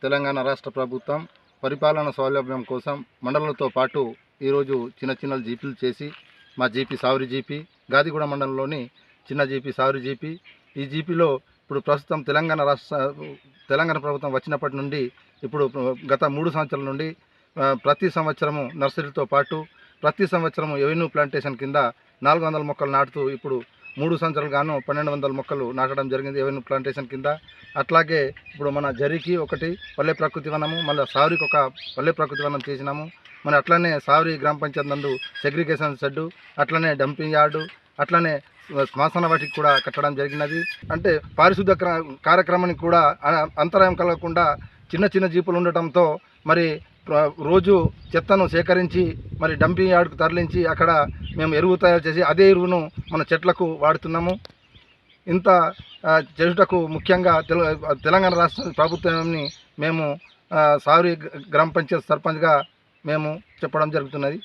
తెలంగాణ రాష్ట్ర ప్రభుత్వం పరిపాలన సౌలభ్యం కోసం మండలంతో పాటు ఈరోజు చిన్న చిన్న జీపీలు చేసి మా జీపీ సావరి జీపీ గాదిగూడ మండలంలోని చిన్న జీపీ సావరి జీపీ ఈ జీపీలో ఇప్పుడు ప్రస్తుతం తెలంగాణ ప్రభుత్వం వచ్చినప్పటి నుండి ఇప్పుడు గత 3 సంవత్సరాల నుండి ప్రతి సంవత్సరము నర్సరీతో పాటు ప్రతి సంవత్సరము ఎవెన్యూ ప్లాంటేషన్ కింద 400 మొక్కలు నాటుతూ ఇప్పుడు 3 సంవత్సరాలు గాను 1200 మొక్కలు నాటడం జరిగింది ఎవెన్యూ ప్లాంటేషన్ కింద. అట్లాగే ఇప్పుడు మన జరికి ఒకటి పల్లె ప్రకృతి వనము, మళ్ళీ సావరికి ఒక పల్లె ప్రకృతి వనం చేసినాము. మన అట్లనే సావరి గ్రామ పంచాయతీ నందు సెగ్రిగేషన్ షెడ్డు, అట్లనే డంపింగ్ యార్డు, అట్లనే శ్మశాన వాటికి కూడా కట్టడం జరిగినది. అంటే పారిశుద్ధ కార్యక్రమానికి కూడా అంతరాయం కలగకుండా చిన్న చిన్న జీపులు ఉండటంతో మరి రోజు చెత్తను సేకరించి మరి డంపింగ్ యార్డుకు తరలించి అక్కడ మేము ఎరువు తయారు చేసి అదే ఎరువును మన చెట్లకు వాడుతున్నాము. ఇంత చేయుటకు ముఖ్యంగా తెలంగాణ రాష్ట్ర ప్రభుత్వాన్ని మేము సావరి గ్రామ పంచాయతీ సర్పంచ్గా మేము చెప్పడం జరుగుతున్నది.